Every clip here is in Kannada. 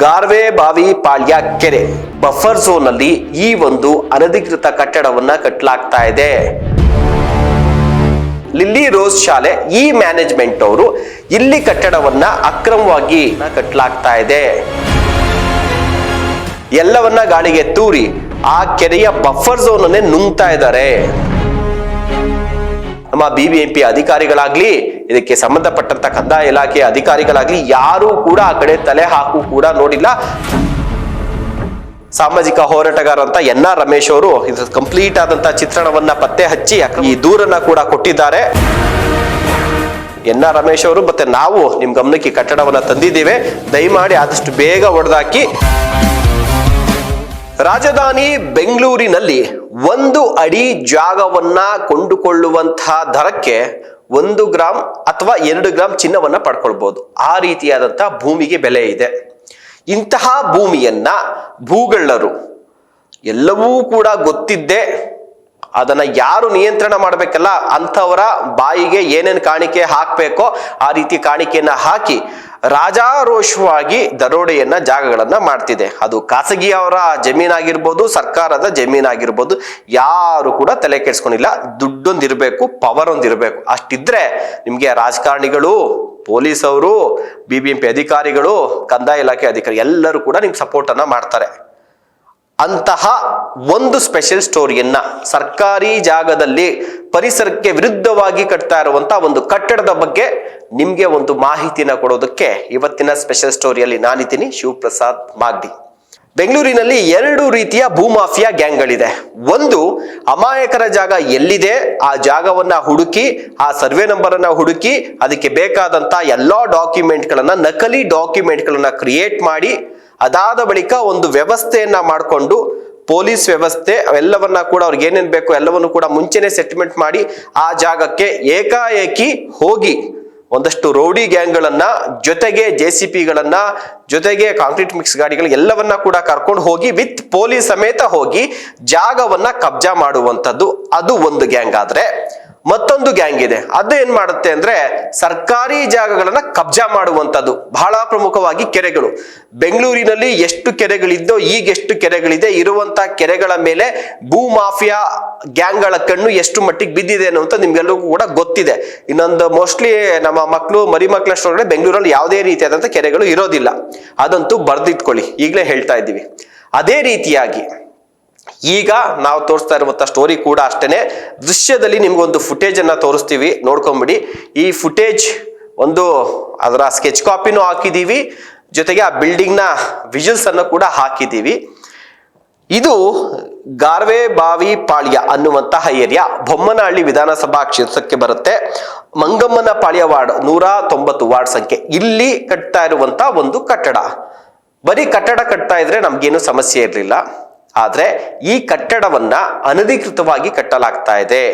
ಗಾರ್ವೆ ಬಾವಿ ಪಾಳ್ಯ ಕೆರೆ ಬಫರ್ ಝೋನ್ ಅಲ್ಲಿ ಈ ಒಂದು ಅನಧಿಕೃತ ಕಟ್ಟಡವನ್ನ ಕಟ್ಟಲಾಗ್ತಾ ಇದೆ. ಲಿಲ್ಲಿ ರೋಸ್ ಶಾಲೆ ಈ ಮ್ಯಾನೇಜ್ಮೆಂಟ್ ಅವರು ಇಲ್ಲಿ ಕಟ್ಟಡವನ್ನ ಅಕ್ರಮವಾಗಿ ಕಟ್ಟಲಾಗ್ತಾ ಇದೆ. ಎಲ್ಲವನ್ನ ಗಾಳಿಗೆ ತೂರಿ ಆ ಕೆರೆಯ ಬಫರ್ ಝೋನ್ ಅನ್ನೇ ನುಂಗ್ತಾ ಇದ್ದಾರೆ. ನಮ್ಮ ಬಿಬಿಎಂಪಿ ಅಧಿಕಾರಿಗಳಾಗ್ಲಿ, ಇದಕ್ಕೆ ಸಂಬಂಧಪಟ್ಟಂತ ಕಂದಾಯ ಇಲಾಖೆ ಅಧಿಕಾರಿಗಳಾಗ್ಲಿ ಯಾರು ಕೂಡ ಆ ಕಡೆ ತಲೆ ಹಾಕು ಕೂಡ ನೋಡಿಲ್ಲ. ಸಾಮಾಜಿಕ ಹೋರಾಟಗಾರ NR ರಮೇಶ್ ಅವರು ಇದು ಕಂಪ್ಲೀಟ್ ಆದಂತ ಚಿತ್ರಣವನ್ನ ಪತ್ತೆ ಹಚ್ಚಿ ಈ ದೂರನ್ನ ಕೂಡ ಕೊಟ್ಟಿದ್ದಾರೆ. NR ರಮೇಶ್ ಅವರು ಮತ್ತೆ ನಾವು ನಿಮ್ ಗಮನಕ್ಕೆ ಕಟ್ಟಡವನ್ನ ತಂದಿದ್ದೇವೆ, ದಯಮಾಡಿ ಆದಷ್ಟು ಬೇಗ ಹೊಡೆದಾಕಿ. ರಾಜಧಾನಿ ಬೆಂಗಳೂರಿನಲ್ಲಿ 1 ಅಡಿ ಜಾಗವನ್ನ ಕೊಂಡುಕೊಳ್ಳುವಂತಹ ದರಕ್ಕೆ 1 ಗ್ರಾಂ ಅಥವಾ 2 ಗ್ರಾಂ ಚಿನ್ನವನ್ನ ಪಡ್ಕೊಳ್ಬಹುದು. ಆ ರೀತಿಯಾದಂತಹ ಭೂಮಿಗೆ ಬೆಲೆ ಇದೆ. ಇಂತಹ ಭೂಮಿಯನ್ನ ಭೂಗಳ್ಳರು ಎಲ್ಲವೂ ಕೂಡ ಗೊತ್ತಿದ್ದೆ ಅದನ್ನ ಯಾರು ನಿಯಂತ್ರಣ ಮಾಡ್ಬೇಕಲ್ಲ ಅಂಥವರ ಬಾಯಿಗೆ ಏನೇನು ಕಾಣಿಕೆ ಹಾಕ್ಬೇಕೋ ಆ ರೀತಿ ಕಾಣಿಕೆಯನ್ನ ಹಾಕಿ ರಾಜಾರೋಷವಾಗಿ ದರೋಡೆಯನ್ನ ಜಾಗಗಳನ್ನ ಮಾಡ್ತಿದೆ. ಅದು ಖಾಸಗಿಯವರ ಜಮೀನಾಗಿರ್ಬೋದು, ಸರ್ಕಾರದ ಜಮೀನಾಗಿರ್ಬೋದು, ಯಾರು ಕೂಡ ತಲೆ ಕೆಡ್ಸ್ಕೊಂಡಿಲ್ಲ. ದುಡ್ಡೊಂದಿರ್ಬೇಕು, ಪವರ್ ಒಂದಿರ್ಬೇಕು. ಅಷ್ಟಿದ್ರೆ ನಿಮ್ಗೆ ರಾಜಕಾರಣಿಗಳು, ಪೊಲೀಸ್ ಅವರು, ಬಿಬಿಎಂಪಿ ಅಧಿಕಾರಿಗಳು, ಕಂದಾಯ ಇಲಾಖೆ ಅಧಿಕಾರಿ ಎಲ್ಲರೂ ಕೂಡ ನಿಮ್ಗೆ ಸಪೋರ್ಟ್ ಅನ್ನ ಮಾಡ್ತಾರೆ. ಅಂತಹ ಒಂದು ಸ್ಪೆಷಲ್ ಸ್ಟೋರಿಯನ್ನ ಸರ್ಕಾರಿ ಜಾಗದಲ್ಲಿ ಪರಿಸರಕ್ಕೆ ವಿರುದ್ಧವಾಗಿ ಕಟ್ತಾ ಇರುವಂತಹ ಒಂದು ಕಟ್ಟಡದ ಬಗ್ಗೆ ನಿಮ್ಗೆ ಒಂದು ಮಾಹಿತಿನ ಕೊಡೋದಕ್ಕೆ ಇವತ್ತಿನ ಸ್ಪೆಷಲ್ ಸ್ಟೋರಿಯಲ್ಲಿ ನಾನಿದ್ದೀನಿ, ಶಿವಪ್ರಸಾದ್ ಮಾಗ್ಡಿ. ಬೆಂಗಳೂರಿನಲ್ಲಿ 2 ರೀತಿಯ ಭೂಮಾಫಿಯಾ ಗ್ಯಾಂಗ್ಗಳಿದೆ. ಒಂದು, ಅಮಾಯಕರ ಜಾಗ ಎಲ್ಲಿದೆ ಆ ಜಾಗವನ್ನ ಹುಡುಕಿ, ಆ ಸರ್ವೆ ನಂಬರ್ ಅನ್ನ ಹುಡುಕಿ, ಅದಕ್ಕೆ ಬೇಕಾದಂತ ಎಲ್ಲಾ ಡಾಕ್ಯುಮೆಂಟ್ಗಳನ್ನ, ನಕಲಿ ಡಾಕ್ಯುಮೆಂಟ್ಗಳನ್ನ ಕ್ರಿಯೇಟ್ ಮಾಡಿ, ಅದಾದ ಬಳಿಕ ಒಂದು ವ್ಯವಸ್ಥೆಯನ್ನ ಮಾಡಿಕೊಂಡು, ಪೊಲೀಸ್ ವ್ಯವಸ್ಥೆ ಎಲ್ಲವನ್ನ ಕೂಡ ಅವ್ರಿಗೆ ಏನೇನ್ ಬೇಕು ಎಲ್ಲವನ್ನು ಕೂಡ ಮುಂಚೆನೆ ಸೆಟ್ಲ್ಮೆಂಟ್ ಮಾಡಿ ಆ ಜಾಗಕ್ಕೆ ಏಕಾಏಕಿ ಹೋಗಿ ಒಂದಷ್ಟು ರೌಡಿ ಗ್ಯಾಂಗ್ಗಳನ್ನ, ಜೊತೆಗೆ JCPಗಳನ್ನ, ಜೊತೆಗೆ ಕಾಂಕ್ರೀಟ್ ಮಿಕ್ಸ್ ಗಾಡಿಗಳು ಎಲ್ಲವನ್ನ ಕೂಡ ಕರ್ಕೊಂಡು ಹೋಗಿ ವಿತ್ ಪೊಲೀಸ್ ಸಮೇತ ಹೋಗಿ ಜಾಗವನ್ನ ಕಬ್ಜಾ ಮಾಡುವಂಥದ್ದು. ಅದು ಒಂದು ಗ್ಯಾಂಗ್. ಆದ್ರೆ ಮತ್ತೊಂದು ಗ್ಯಾಂಗ್ ಇದೆ. ಅದು ಏನ್ ಮಾಡುತ್ತೆ ಅಂದ್ರೆ ಸರ್ಕಾರಿ ಜಾಗಗಳನ್ನ ಕಬ್ಜಾ ಮಾಡುವಂಥದ್ದು. ಬಹಳ ಪ್ರಮುಖವಾಗಿ ಕೆರೆಗಳು. ಬೆಂಗಳೂರಿನಲ್ಲಿ ಎಷ್ಟು ಕೆರೆಗಳಿದ್ದೋ ಈಗ ಎಷ್ಟು ಕೆರೆಗಳಿದೆ, ಇರುವಂತ ಕೆರೆಗಳ ಮೇಲೆ ಭೂ ಮಾಫಿಯಾ ಗ್ಯಾಂಗ್ಗಳ ಕಣ್ಣು ಎಷ್ಟು ಮಟ್ಟಿಗೆ ಬಿದ್ದಿದೆ ಅನ್ನುವಂತ ನಿಮ್ಗೆಲ್ಲರಿಗೂ ಕೂಡ ಗೊತ್ತಿದೆ. ಇನ್ನೊಂದು ಮೋಸ್ಟ್ಲಿ ನಮ್ಮ ಮಕ್ಕಳು ಮರಿ ಮಕ್ಕಳಷ್ಟೊಳಗಡೆ ಬೆಂಗಳೂರಲ್ಲಿ ಯಾವುದೇ ರೀತಿಯಾದಂತ ಕೆರೆಗಳು ಇರೋದಿಲ್ಲ. ಅದಂತೂ ಬರ್ದಿಟ್ಕೊಳ್ಳಿ, ಈಗಲೇ ಹೇಳ್ತಾ ಇದ್ದೀವಿ. ಅದೇ ರೀತಿಯಾಗಿ ಈಗ ನಾವು ತೋರಿಸ್ತಾ ಇರುವಂತ ಸ್ಟೋರಿ ಕೂಡ ಅಷ್ಟೇನೆ. ದೃಶ್ಯದಲ್ಲಿ ನಿಮ್ಗೊಂದು ಫುಟೇಜ್ ಅನ್ನ ತೋರಿಸ್ತೀವಿ, ನೋಡ್ಕೊಂಬಿಡಿ. ಈ ಫುಟೇಜ್ ಒಂದು ಅದರ ಸ್ಕೆಚ್ ಕಾಪಿನೂ ಹಾಕಿದೀವಿ, ಜೊತೆಗೆ ಆ ಬಿಲ್ಡಿಂಗ್ ನ ವಿಜುವಲ್ಸ್ ಅನ್ನು ಕೂಡ ಹಾಕಿದೀವಿ. ಇದು ಗಾರ್ವೆ ಬಾವಿ ಪಾಳ್ಯ ಅನ್ನುವಂತಹ ಏರಿಯಾ ಬೊಮ್ಮನಹಳ್ಳಿ ವಿಧಾನಸಭಾ ಕ್ಷೇತ್ರಕ್ಕೆ ಬರುತ್ತೆ. ಮಂಗಮ್ಮನ ಪಾಳ್ಯ ವಾರ್ಡ್ 190 ವಾರ್ಡ್ ಸಂಖ್ಯೆ. ಇಲ್ಲಿ ಕಟ್ತಾ ಇರುವಂತ ಒಂದು ಕಟ್ಟಡ. ಬರೀ ಕಟ್ಟಡ ಕಟ್ತಾ ಇದ್ರೆ ನಮ್ಗೇನು ಸಮಸ್ಯೆ ಇರಲಿಲ್ಲ. ಆದ್ರೆ ಈ ಕಟ್ಟಡವನ್ನ ಅನಧಿಕೃತವಾಗಿ ಕಟ್ಟಲಾಗ್ತಾ ಇದೆ.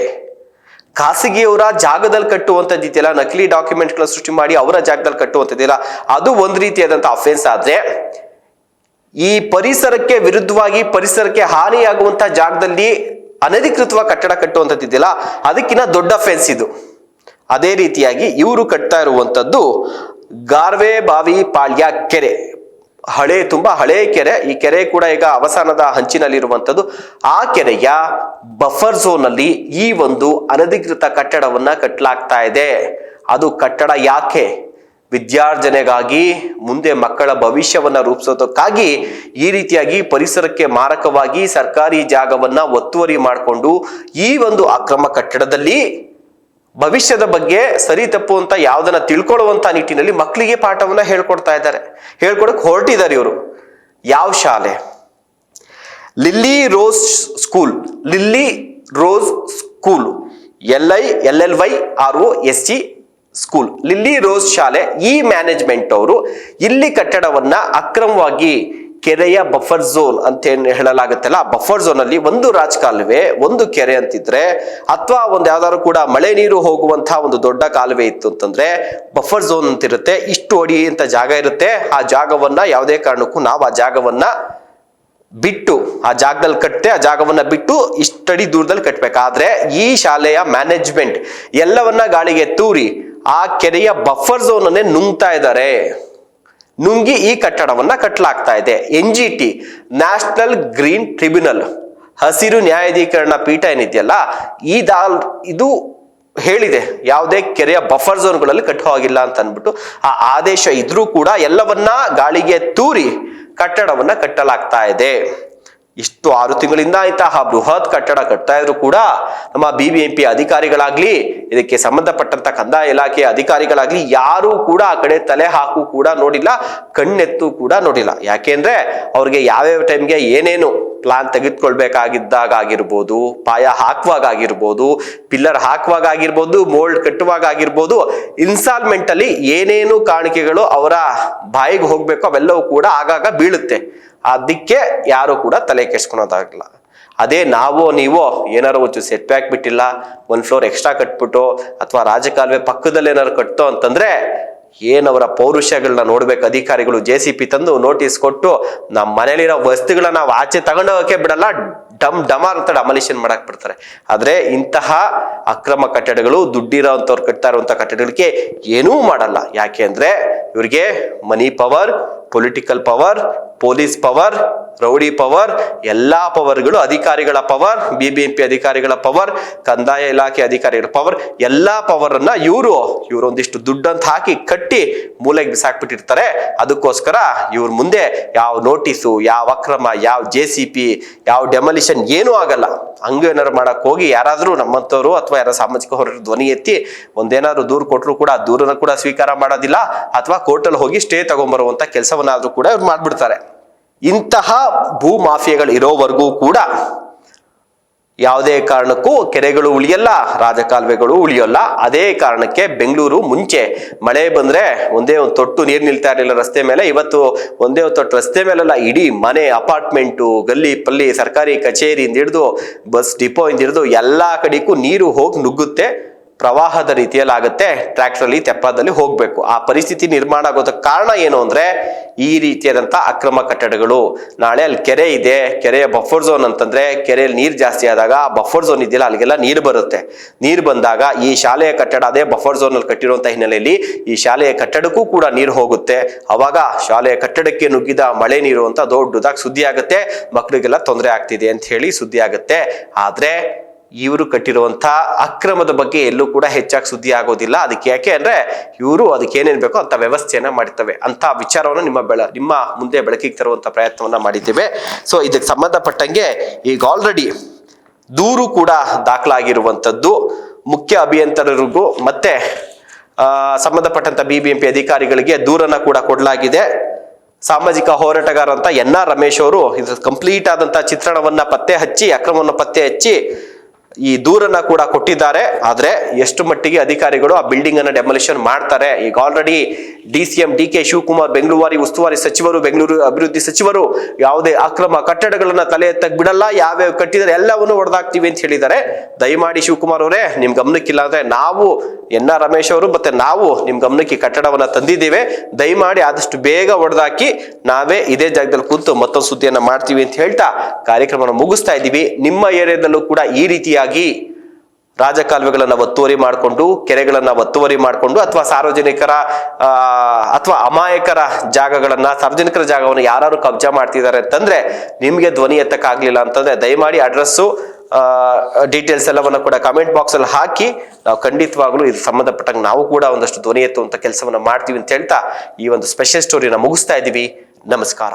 ಖಾಸಗಿಯವರ ಜಾಗದಲ್ಲಿ ಕಟ್ಟುವಂಥದ್ದು ಇದೆಯಲ್ಲ, ನಕಲಿ ಡಾಕ್ಯುಮೆಂಟ್ಗಳ ಸೃಷ್ಟಿ ಮಾಡಿ ಅವರ ಜಾಗದಲ್ಲಿ ಕಟ್ಟುವಂಥದ್ದಿಲ್ಲ, ಅದು ಒಂದು ರೀತಿಯಾದಂತಹ ಅಫೆನ್ಸ್. ಆದ್ರೆ ಈ ಪರಿಸರಕ್ಕೆ ವಿರುದ್ಧವಾಗಿ, ಪರಿಸರಕ್ಕೆ ಹಾನಿಯಾಗುವಂತಹ ಜಾಗದಲ್ಲಿ ಅನಧಿಕೃತವಾಗಿ ಕಟ್ಟಡ ಕಟ್ಟುವಂಥದ್ದಿದೆಯಲ್ಲ, ಅದಕ್ಕಿಂತ ದೊಡ್ಡ ಅಫೆನ್ಸ್ ಇದು. ಅದೇ ರೀತಿಯಾಗಿ ಇವರು ಕಟ್ತಾ ಇರುವಂಥದ್ದು ಗಾರ್ವೆ ಬಾವಿ ಪಾಳ್ಯ ಕೆರೆ. ತುಂಬಾ ಹಳೆ ಕೆರೆ. ಈ ಕೆರೆ ಕೂಡ ಈಗ ಅವಸಾನದ ಹಂಚಿನಲ್ಲಿರುವಂಥದ್ದು. ಆ ಕೆರೆಯ ಬಫರ್ ಝೋನ್ ಅಲ್ಲಿ ಈ ಒಂದು ಅನಧಿಕೃತ ಕಟ್ಟಡವನ್ನ ಕಟ್ಟಲಾಗ್ತಾ ಇದೆ. ಅದು ಕಟ್ಟಡ ಯಾಕೆ? ವಿದ್ಯಾರ್ಜನೆಗಾಗಿ, ಮುಂದೆ ಮಕ್ಕಳ ಭವಿಷ್ಯವನ್ನ ರೂಪಿಸೋದಕ್ಕಾಗಿ ಈ ರೀತಿಯಾಗಿ ಪರಿಸರಕ್ಕೆ ಮಾರಕವಾಗಿ ಸರ್ಕಾರಿ ಜಾಗವನ್ನ ಒತ್ತುವರಿ ಮಾಡಿಕೊಂಡು ಈ ಒಂದು ಅಕ್ರಮ ಕಟ್ಟಡದಲ್ಲಿ ಭವಿಷ್ಯದ ಬಗ್ಗೆ ಸರಿ ತಪ್ಪು ಅಂತ ಯಾವ್ದನ್ನ ತಿಳ್ಕೊಳ್ಳುವಂತ ನಿಟ್ಟಿನಲ್ಲಿ ಮಕ್ಕಳಿಗೆ ಪಾಠವನ್ನ ಹೇಳ್ಕೊಡ್ತಾ ಇದ್ದಾರೆ, ಹೇಳ್ಕೊಡಕ್ ಹೊರಟಿದ್ದಾರೆ ಇವರು. ಯಾವ ಶಾಲೆ? Lily rose school. Lily rose school, LILLYROSE school. Lily rose ಶಾಲೆ ಈ ಮ್ಯಾನೇಜ್ಮೆಂಟ್ ಅವರು ಇಲ್ಲಿ ಕಟ್ಟಡವನ್ನ ಅಕ್ರಮವಾಗಿ ಕೆರೆಯ ಬಫರ್ ಝೋನ್ ಅಂತ ಏನ್ ಹೇಳಲಾಗುತ್ತಲ್ಲ, ಬಫರ್ ಝೋನ್ ಅಲ್ಲಿ ಒಂದು ರಾಜಕಾಲುವೆ, ಒಂದು ಕೆರೆ ಅಂತಿದ್ರೆ, ಅಥವಾ ಒಂದು ಯಾವ್ದಾದ್ರು ಕೂಡ ಮಳೆ ನೀರು ಹೋಗುವಂತಹ ಒಂದು ದೊಡ್ಡ ಕಾಲುವೆ ಇತ್ತು ಅಂತಂದ್ರೆ ಬಫರ್ ಝೋನ್ ಅಂತ ಇರುತ್ತೆ. ಇಷ್ಟು ಅಡಿ ಅಂತ ಜಾಗ ಇರುತ್ತೆ. ಆ ಜಾಗವನ್ನ ಯಾವುದೇ ಕಾರಣಕ್ಕೂ ನಾವು ಆ ಜಾಗವನ್ನ ಬಿಟ್ಟು, ಆ ಜಾಗದಲ್ಲಿ ಕಟ್ಟೆ, ಆ ಜಾಗವನ್ನ ಬಿಟ್ಟು ಇಷ್ಟಡಿ ದೂರದಲ್ಲಿ ಕಟ್ಟಬೇಕಾದ್ರೆ ಈ ಶಾಲೆಯ ಮ್ಯಾನೇಜ್ಮೆಂಟ್ ಎಲ್ಲವನ್ನ ಗಾಳಿಗೆ ತೂರಿ ಆ ಕೆರೆಯ ಬಫರ್ ಝೋನ್ ಅನ್ನೇ ನುಂಗ್ತಾ ಇದ್ದಾರೆ. ನುಂಗಿ ಈ ಕಟ್ಟಡವನ್ನ ಕಟ್ಟಲಾಗ್ತಾ ಇದೆ. NGT, ನ್ಯಾಷನಲ್ ಗ್ರೀನ್ ಟ್ರಿಬ್ಯುನಲ್, ಹಸಿರು ನ್ಯಾಯಾಧೀಕರಣ ಪೀಠ ಏನಿದೆಯಲ್ಲ, ಇದು ಹೇಳಿದೆ ಯಾವುದೇ ಕೆರೆಯ ಬಫರ್ ಝೋನ್ಗಳಲ್ಲಿ ಕಟ್ಟುವ ಹಾಗಿಲ್ಲ ಅಂತ ಅಂದ್ಬಿಟ್ಟು. ಆ ಆದೇಶ ಇದ್ರೂ ಕೂಡ ಎಲ್ಲವನ್ನ ಗಾಳಿಗೆ ತೂರಿ ಕಟ್ಟಡವನ್ನ ಕಟ್ಟಲಾಗ್ತಾ ಇದೆ. ಇಷ್ಟು 6 ತಿಂಗಳಿಂದ ಇಂತಹ ಬೃಹತ್ ಕಟ್ಟಡ ಕಟ್ತಾ ಇದ್ರು ಕೂಡ ನಮ್ಮ BBMP ಅಧಿಕಾರಿಗಳಾಗ್ಲಿ, ಇದಕ್ಕೆ ಸಂಬಂಧಪಟ್ಟಂತ ಕಂದಾಯ ಇಲಾಖೆಯ ಅಧಿಕಾರಿಗಳಾಗ್ಲಿ ಯಾರು ಕೂಡ ಆ ಕಡೆ ತಲೆ ಹಾಕು ಕೂಡ ನೋಡಿಲ್ಲ, ಕಣ್ಣೆತ್ತು ಕೂಡ ನೋಡಿಲ್ಲ. ಯಾಕೆಂದ್ರೆ ಅವ್ರಿಗೆ ಯಾವ್ಯಾವ ಟೈಮ್ಗೆ ಏನೇನು ಪ್ಲಾನ್ ತೆಗೆದುಕೊಳ್ಬೇಕಾಗಿದ್ದಾಗ ಆಗಿರ್ಬೋದು, ಪಾಯ ಹಾಕುವಾಗ ಆಗಿರ್ಬೋದು, ಪಿಲ್ಲರ್ ಹಾಕುವಾಗ ಆಗಿರ್ಬೋದು, ಮೋಲ್ಡ್ ಕಟ್ಟುವಾಗ ಆಗಿರ್ಬೋದು, ಇನ್ಸ್ಟಾಲ್ಮೆಂಟ್ ಅಲ್ಲಿ ಏನೇನು ಕಾಣಿಕೆಗಳು ಅವರ ಬಾಯಿಗೆ ಹೋಗ್ಬೇಕು ಅವೆಲ್ಲವೂ ಕೂಡ ಆಗಾಗ ಬೀಳುತ್ತೆ. ಅದಕ್ಕೆ ಯಾರು ಕೂಡ ತಲೆ ಕೆಡ್ಸ್ಕೊಳೋದಾಗಲ್ಲ. ಅದೇ ನಾವೋ ನೀವೋ ಏನಾರು ಒಂದು ಸೆಟ್ ಬ್ಯಾಕ್ ಬಿಟ್ಟಿಲ್ಲ, 1 ಫ್ಲೋರ್ ಎಕ್ಸ್ಟ್ರಾ ಕಟ್ಬಿಟ್ಟು ಅಥವಾ ರಾಜಕಾಲುವೆ ಪಕ್ಕದಲ್ಲಿ ಏನಾರು ಕಟ್ಟೋ ಅಂತಂದ್ರೆ ಏನವರ ಪೌರುಷಗಳನ್ನ ನೋಡ್ಬೇಕು ಅಧಿಕಾರಿಗಳು. JCB ತಂದು ನೋಟಿಸ್ ಕೊಟ್ಟು ನಮ್ಮ ಮನೇಲಿರೋ ವಸ್ತುಗಳನ್ನ ನಾವು ಆಚೆ ತಗೊಂಡೋಗಕ್ಕೆ ಬಿಡಲ್ಲ, ಡಮಾರ್ ಅಂತ ಡಮಾಲಿಷನ್ ಮಾಡಕ್ ಬಿಡ್ತಾರೆ. ಆದ್ರೆ ಇಂತಹ ಅಕ್ರಮ ಕಟ್ಟಡಗಳು, ದುಡ್ಡಿರೋ ಅಂತವ್ರು ಕಟ್ತಾ ಇರುವಂತ ಕಟ್ಟಡಗಳಿಗೆ ಏನೂ ಮಾಡಲ್ಲ. ಯಾಕೆ ಅಂದ್ರೆ ಇವ್ರಿಗೆ money power, political power, police power, rowdy power, ಎಲ್ಲಾ ಪವರ್ಗಳು, ಅಧಿಕಾರಿಗಳ ಪವರ್, BBMP ಅಧಿಕಾರಿಗಳ ಪವರ್, ಕಂದಾಯ ಇಲಾಖೆ ಅಧಿಕಾರಿಗಳ ಪವರ್, ಎಲ್ಲಾ ಪವರ್ ಅನ್ನ ಇವರು ಒಂದಿಷ್ಟು ದುಡ್ಡಂತ ಹಾಕಿ ಕಟ್ಟಿ ಮೂಲೆಗೆ ಬಿಸಾಕ್ಬಿಟ್ಟಿರ್ತಾರೆ. ಅದಕ್ಕೋಸ್ಕರ ಇವ್ರ ಮುಂದೆ ಯಾವ ನೋಟಿಸು, ಯಾವ ಅಕ್ರಮ, ಯಾವ JCB, ಯಾವ ಡೆಮಲಿಷನ್ ಏನೂ ಆಗಲ್ಲ. ಹಂಗೇನಾರು ಮಾಡಕ್ ಹೋಗಿ ಯಾರಾದ್ರೂ ನಮ್ಮಂತವ್ರು ಅಥವಾ ಯಾರ ಸಾಮಾಜಿಕ ಹೋರಾಟ ಧ್ವನಿ ಎತ್ತಿ ಒಂದೇನಾದ್ರು ದೂರು ಕೊಟ್ಟರು ಕೂಡ ದೂರನ ಕೂಡ ಸ್ವೀಕಾರ ಮಾಡೋದಿಲ್ಲ, ಅಥವಾ ಕೋರ್ಟಲ್ಲಿ ಹೋಗಿ ಸ್ಟೇ ತಗೊಂಡ್ಬರುವಂತ ಕೆಲಸವನ್ನಾದ್ರೂ ಕೂಡ ಇವ್ರು ಮಾಡ್ಬಿಡ್ತಾರೆ. ಇಂತಹ ಭೂ ಮಾಫಿಯಾಗಳು ಇರೋವರೆಗೂ ಕೂಡ ಯಾವುದೇ ಕಾರಣಕ್ಕೂ ಕೆರೆಗಳು ಉಳಿಯಲ್ಲ, ರಾಜಕಾಲುವೆಗಳು ಉಳಿಯಲ್ಲ. ಅದೇ ಕಾರಣಕ್ಕೆ ಬೆಂಗಳೂರು ಮುಂಚೆ ಮಳೆ ಬಂದ್ರೆ ಒಂದೇ ಒಂದು ತೊಟ್ಟು ನೀರು ನಿಲ್ತಾ ಇರಲಿಲ್ಲ ರಸ್ತೆ ಮೇಲೆ. ಇವತ್ತು ಒಂದೇ ಒಂದು ತೊಟ್ಟು ರಸ್ತೆ ಮೇಲೆಲ್ಲ ಇಡೀ ಮನೆ, ಅಪಾರ್ಟ್ಮೆಂಟು, ಗಲ್ಲಿ ಪಲ್ಲಿ, ಸರ್ಕಾರಿ ಕಚೇರಿಯಿಂದ ಹಿಡಿದು ಬಸ್ ಡಿಪೋ ಇಂದ ಹಿಡಿದು ಎಲ್ಲಾ ಕಡೆಗೂ ನೀರು ಹೋಗಿ ನುಗ್ಗುತ್ತೆ. ಪ್ರವಾಹದ ರೀತಿಯಲ್ಲಿ ಆಗುತ್ತೆ, ಟ್ರ್ಯಾಕ್ಟರ್ಲಿ ತೆಪ್ಪದಲ್ಲಿ ಹೋಗ್ಬೇಕು. ಆ ಪರಿಸ್ಥಿತಿ ನಿರ್ಮಾಣ ಆಗೋದಕ್ಕೆ ಕಾರಣ ಏನು ಅಂದ್ರೆ ಈ ರೀತಿಯಾದಂತ ಅಕ್ರಮ ಕಟ್ಟಡಗಳು. ನಾಳೆ ಅಲ್ಲಿ ಕೆರೆ ಇದೆ, ಕೆರೆಯ ಬಫರ್ ಝೋನ್ ಅಂತಂದ್ರೆ ಕೆರೆಯಲ್ಲಿ ನೀರು ಜಾಸ್ತಿ ಆದಾಗ ಆ ಬಫರ್ ಝೋನ್ ಇದೆಯಲ್ಲ ಅಲ್ಲಿಗೆಲ್ಲ ನೀರು ಬರುತ್ತೆ. ನೀರು ಬಂದಾಗ ಈ ಶಾಲೆಯ ಕಟ್ಟಡ ಅದೇ ಬಫರ್ ಝೋನ್ ಅಲ್ಲಿ ಕಟ್ಟಿರುವಂತ ಹಿನ್ನೆಲೆಯಲ್ಲಿ ಈ ಶಾಲೆಯ ಕಟ್ಟಡಕ್ಕೂ ಕೂಡ ನೀರು ಹೋಗುತ್ತೆ. ಅವಾಗ ಶಾಲೆಯ ಕಟ್ಟಡಕ್ಕೆ ನುಗ್ಗಿದ ಮಳೆ ನೀರು ಅಂತ ದೊಡ್ಡದಾಗಿ ಸುದ್ದಿ ಆಗುತ್ತೆ, ಮಕ್ಕಳಿಗೆಲ್ಲ ತೊಂದರೆ ಆಗ್ತಿದೆ ಅಂತ ಹೇಳಿ ಸುದ್ದಿ ಆಗುತ್ತೆ. ಆದ್ರೆ ಇವರು ಕಟ್ಟಿರುವಂತ ಅಕ್ರಮದ ಬಗ್ಗೆ ಎಲ್ಲೂ ಕೂಡ ಹೆಚ್ಚಾಗಿ ಸುದ್ದಿ ಆಗೋದಿಲ್ಲ. ಅದಕ್ಕೆ ಯಾಕೆ ಅಂದ್ರೆ ಇವರು ಅದಕ್ಕೆ ಏನೇನ್ ಬೇಕೋ ಅಂತ ವ್ಯವಸ್ಥೆಯನ್ನ ಮಾಡಿರ್ತವೆ. ಅಂತ ವಿಚಾರವನ್ನು ನಿಮ್ಮ ಮುಂದೆ ಬೆಳಕಿಗೆ ತರುವಂತ ಪ್ರಯತ್ನವನ್ನ ಮಾಡಿದ್ದೇವೆ. ಸೊ ಇದಕ್ಕೆ ಸಂಬಂಧಪಟ್ಟಂಗೆ ಈಗ ಆಲ್ರೆಡಿ ದೂರು ಕೂಡ ದಾಖಲಾಗಿರುವಂತದ್ದು. ಮುಖ್ಯ ಅಭಿಯಂತರರಿಗೂ ಮತ್ತೆ ಸಂಬಂಧಪಟ್ಟಂತ BBMP ಅಧಿಕಾರಿಗಳಿಗೆ ದೂರನ್ನ ಕೂಡ ಕೊಡಲಾಗಿದೆ. ಸಾಮಾಜಿಕ ಹೋರಾಟಗಾರ ಅಂತ NR ರಮೇಶ್ ಅವರು ಇದ್ರ ಕಂಪ್ಲೀಟ್ ಆದಂತ ಚಿತ್ರಣವನ್ನ ಪತ್ತೆ ಹಚ್ಚಿ, ಅಕ್ರಮವನ್ನು ಪತ್ತೆ ಹಚ್ಚಿ ಈ ದೂರನ್ನ ಕೂಡ ಕೊಟ್ಟಿದ್ದಾರೆ. ಆದ್ರೆ ಎಷ್ಟು ಮಟ್ಟಿಗೆ ಅಧಿಕಾರಿಗಳು ಆ ಬಿಲ್ಡಿಂಗ್ ಅನ್ನ ಡೆಮೊಲಿಷನ್ ಮಾಡ್ತಾರೆ? ಈಗ already DCM DK Shivakumar, Bengaluru ಉಸ್ತುವಾರಿ ಸಚಿವರು, ಬೆಂಗಳೂರು ಅಭಿವೃದ್ಧಿ ಸಚಿವರು ಯಾವುದೇ ಅಕ್ರಮ ಕಟ್ಟಡಗಳನ್ನ ತಲೆ ಎತ್ತಕ್ ಬಿಡಲ್ಲ, ಯಾವ್ಯಾವ ಕಟ್ಟಿದರೆ ಎಲ್ಲವನ್ನು ಹೊಡೆದಾಕ್ತಿವಿ ಅಂತ ಹೇಳಿದ್ದಾರೆ. ದಯಮಾಡಿ ಶಿವಕುಮಾರ್ ಅವರೇ, ನಿಮ್ ಗಮನಕ್ಕಿಲ್ಲ ಅಂದ್ರೆ ನಾವು NR ರಮೇಶ್ ಅವರು ಮತ್ತೆ ನಾವು ನಿಮ್ ಗಮನಕ್ಕೆ ಕಟ್ಟಡವನ್ನ ತಂದಿದ್ದೇವೆ, ದಯಮಾಡಿ ಆದಷ್ಟು ಬೇಗ ಹೊಡೆದಾಕಿ ನಾವೇ ಇದೇ ಜಾಗದಲ್ಲಿ ಕೂತು ಮತ್ತೊಂದು ಸುದ್ದಿಯನ್ನ ಮಾಡ್ತೀವಿ ಅಂತ ಹೇಳ್ತಾ ಕಾರ್ಯಕ್ರಮವನ್ನು ಮುಗಿಸ್ತಾ ಇದ್ದೀವಿ. ನಿಮ್ಮ ಏರಿಯಾದಲ್ಲೂ ಕೂಡ ಈ ರೀತಿಯಾಗಿ ರಾಜಕಾಲುವೆಗಳನ್ನ ಒತ್ತುವರಿ ಮಾಡಿಕೊಂಡು, ಕೆರೆಗಳನ್ನ ಒತ್ತುವರಿ ಮಾಡಿಕೊಂಡು, ಅಥವಾ ಸಾರ್ವಜನಿಕರ ಅಥವಾ ಅಮಾಯಕರ ಜಾಗಗಳನ್ನ, ಸಾರ್ವಜನಿಕರ ಜಾಗವನ್ನು ಯಾರು ಕಬ್ಜಾ ಮಾಡ್ತಿದ್ದಾರೆ ಅಂತಂದ್ರೆ ನಿಮ್ಗೆ ಧ್ವನಿ ಎತ್ತಕ್ಕಾಗ್ಲಿಲ್ಲ ಅಂತಂದ್ರೆ ದಯಮಾಡಿ ಅಡ್ರೆಸ್ಸು, ಡೀಟೇಲ್ಸ್ ಎಲ್ಲವನ್ನ ಕೂಡ ಕಮೆಂಟ್ ಬಾಕ್ಸ್ ಅಲ್ಲಿ ಹಾಕಿ ನಾವು ಖಂಡಿತವಾಗ್ಲೂ ಇದು ಸಂಬಂಧಪಟ್ಟಂಗೆ ನಾವು ಕೂಡ ಒಂದಷ್ಟು ಧ್ವನಿ ಎತ್ತುವಂತ ಕೆಲಸವನ್ನ ಮಾಡ್ತೀವಿ ಅಂತ ಹೇಳ್ತಾ ಈ ಒಂದು ಸ್ಪೆಷಲ್ ಸ್ಟೋರಿನ ಮುಗಿಸ್ತಾ ಇದ್ದೀವಿ. ನಮಸ್ಕಾರ.